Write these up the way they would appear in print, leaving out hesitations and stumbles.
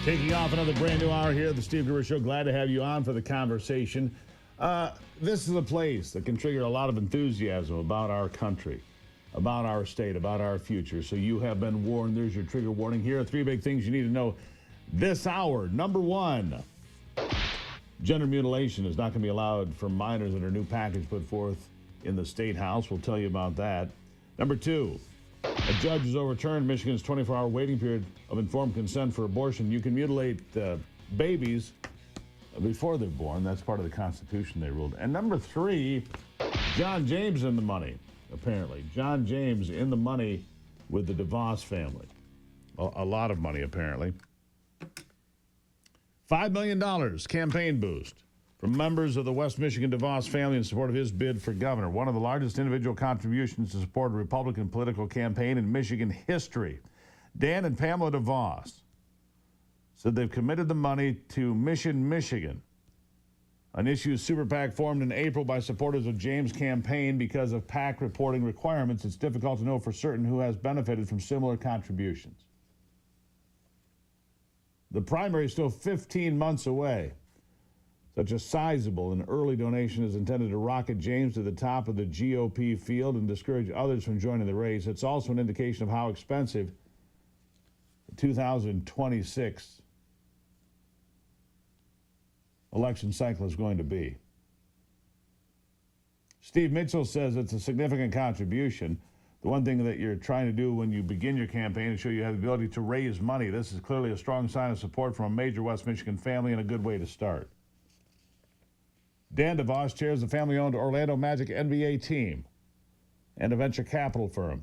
Taking off another brand new hour here at the Steve Gruber Show. Glad to have you on for the conversation. This is a place that can trigger a lot of enthusiasm about our country, about our state, about our future. So you have been warned. There's your trigger warning. Here are three big things you need to know this hour. Number one, gender mutilation is not going to be allowed for minors under a new package put forth in the State House. We'll tell you about that. Number two, a judge has overturned Michigan's 24-hour waiting period of informed consent for abortion. You can mutilate babies before they're born. That's part of the Constitution, they ruled. And number three, John James in the money, apparently. John James in the money with the DeVos family. A lot of money, apparently. $5 million campaign boost from members of the West Michigan DeVos family in support of his bid for governor. One of the largest individual contributions to support a Republican political campaign in Michigan history. Dan and Pamela DeVos said they've committed the money to Mission Michigan, an issue super PAC formed in April by supporters of James' campaign. Because of PAC reporting requirements, it's difficult to know for certain who has benefited from similar contributions. The primary is still 15 months away. Such a sizable and early donation is intended to rocket James to the top of the GOP field and discourage others from joining the race. It's also an indication of how expensive the 2026 election cycle is going to be. Steve Mitchell says it's a significant contribution. The one thing that you're trying to do when you begin your campaign is show you have the ability to raise money. This is clearly a strong sign of support from a major West Michigan family and a good way to start. Dan DeVos chairs the family-owned Orlando Magic NBA team and a venture capital firm.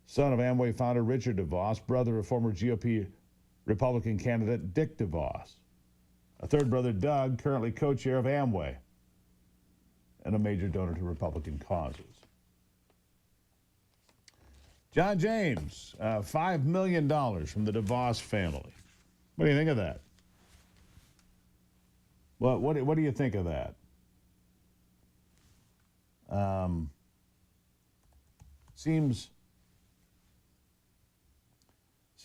Son of Amway founder Richard DeVos, brother of former GOP Republican candidate Dick DeVos. A third brother, Doug, currently co-chair of Amway and a major donor to Republican causes. John James, $5 million from the DeVos family. What do you think of that? What do you think of that? Seems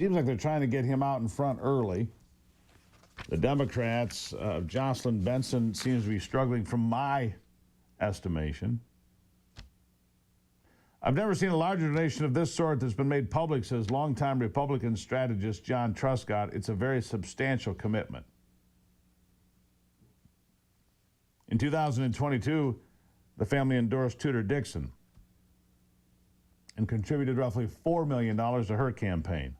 like they're trying to get him out in front early. The Democrats, Jocelyn Benson seems to be struggling from my estimation. I've never seen a larger donation of this sort that's been made public, says longtime Republican strategist John Truscott. It's a very substantial commitment. In 2022, the family endorsed Tudor Dixon and contributed roughly $4 million to her campaign.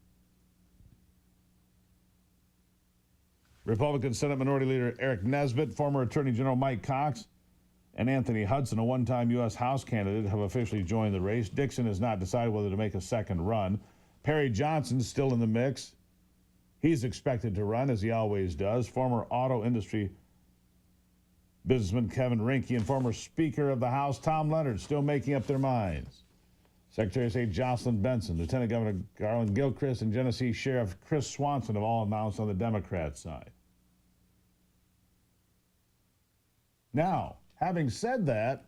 Republican Senate Minority Leader Eric Nesbitt, former Attorney General Mike Cox, and Anthony Hudson, a one-time U.S. House candidate, have officially joined the race. Dixon has not decided whether to make a second run. Perry Johnson's still in the mix. He's expected to run, as he always does. Former auto industry businessman Kevin Rinke and former Speaker of the House Tom Leonard still making up their minds. Secretary of State Jocelyn Benson, Lieutenant Governor Garland Gilchrist, and Genesee Sheriff Chris Swanson have all announced on the Democrat side. Now, having said that,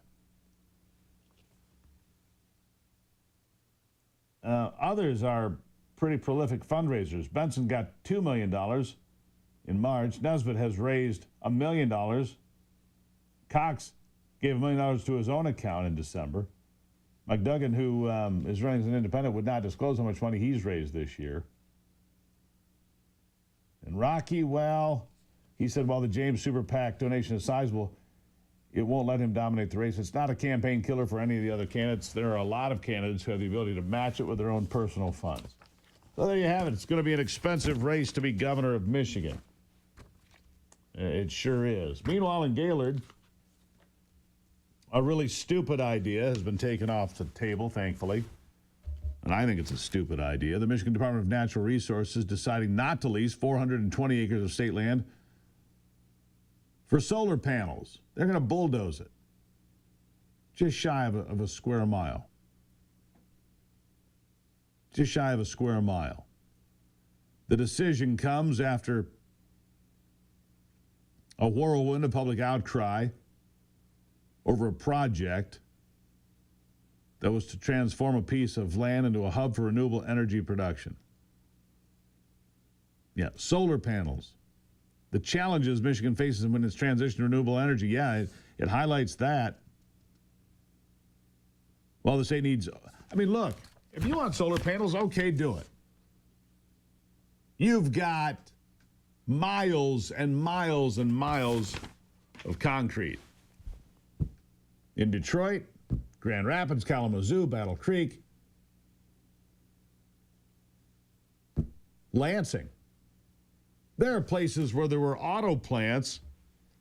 others are pretty prolific fundraisers. Benson got $2 million in March. Nesbitt has raised $1 million. Cox gave $1 million to his own account in December. McDuggan, who is running as an independent, would not disclose how much money he's raised this year. And Rocky, well, he said while the James Super PAC donation is sizable, it won't let him dominate the race. It's not a campaign killer for any of the other candidates. There are a lot of candidates who have the ability to match it with their own personal funds. So there you have it. It's going to be an expensive race to be governor of Michigan. It sure is. Meanwhile, in Gaylord, a really stupid idea has been taken off the table, thankfully. And I think it's a stupid idea. The Michigan Department of Natural Resources deciding not to lease 420 acres of state land for solar panels. They're going to bulldoze it. Just shy of a square mile. Just shy of a square mile. The decision comes after a whirlwind of public outcry over a project that was to transform a piece of land into a hub for renewable energy production. Yeah, solar panels. The challenges Michigan faces when its transition to renewable energy. Yeah, it highlights that. Well, the state needs, I mean, look, if you want solar panels, okay, do it. You've got miles and miles and miles of concrete. In Detroit, Grand Rapids, Kalamazoo, Battle Creek, Lansing. There are places where there were auto plants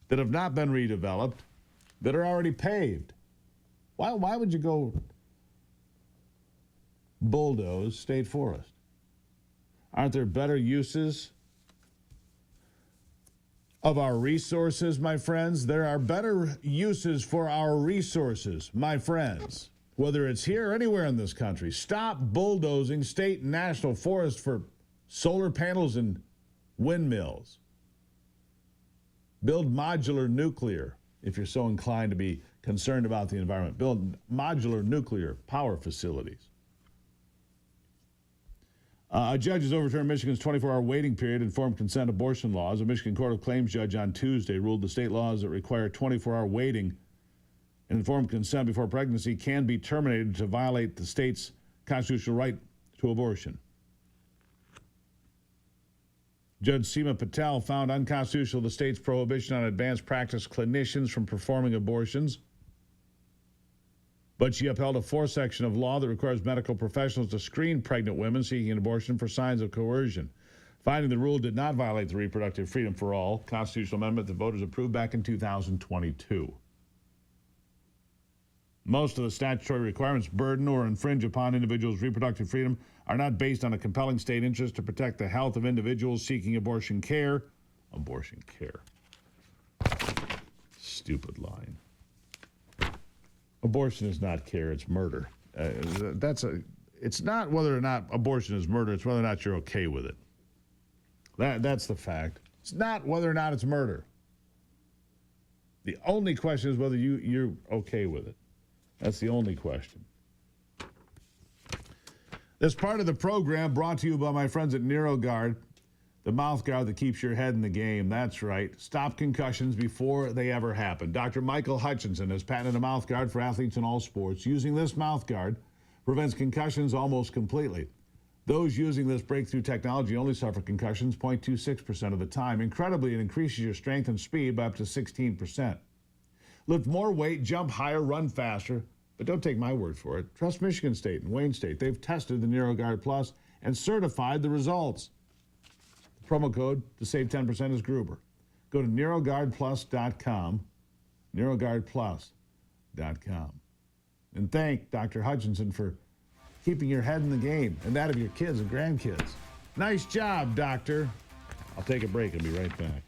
that have not been redeveloped that are already paved. Why would you go bulldoze state forest? Aren't there better uses of our resources, my friends? There are better uses for our resources, my friends. Whether it's here or anywhere in this country, stop bulldozing state and national forests for solar panels and windmills. Build modular nuclear, if you're so inclined to be concerned about the environment. Build modular nuclear power facilities. A judge has overturned Michigan's 24-hour waiting period informed consent abortion laws. A Michigan Court of Claims judge on Tuesday ruled the state laws that require 24-hour waiting and informed consent before pregnancy can be terminated to violate the state's constitutional right to abortion. Judge Seema Patel found unconstitutional the state's prohibition on advanced practice clinicians from performing abortions, but she upheld a fourth section of law that requires medical professionals to screen pregnant women seeking an abortion for signs of coercion, finding the rule did not violate the Reproductive Freedom for All constitutional amendment that voters approved back in 2022. Most of the statutory requirements burden or infringe upon individuals' reproductive freedom are not based on a compelling state interest to protect the health of individuals seeking abortion care. Abortion care. Stupid line. Abortion is not care, it's murder. It's not whether or not abortion is murder, it's whether or not you're okay with it. That's the fact. It's not whether or not it's murder. The only question is whether you're okay with it. That's the only question. This part of the program brought to you by my friends at NeuroGuard, the mouth guard that keeps your head in the game. That's right. Stop concussions before they ever happen. Dr. Michael Hutchinson has patented a mouth guard for athletes in all sports. Using this mouth guard prevents concussions almost completely. Those using this breakthrough technology only suffer concussions 0.26% of the time. Incredibly, it increases your strength and speed by up to 16%. Lift more weight, jump higher, run faster. But don't take my word for it. Trust Michigan State and Wayne State. They've tested the NeuroGuard Plus and certified the results. The promo code to save 10% is Gruber. Go to NeuroGuardPlus.com, NeuroGuardPlus.com. And thank Dr. Hutchinson for keeping your head in the game and that of your kids and grandkids. Nice job, doctor. I'll take a break and be right back.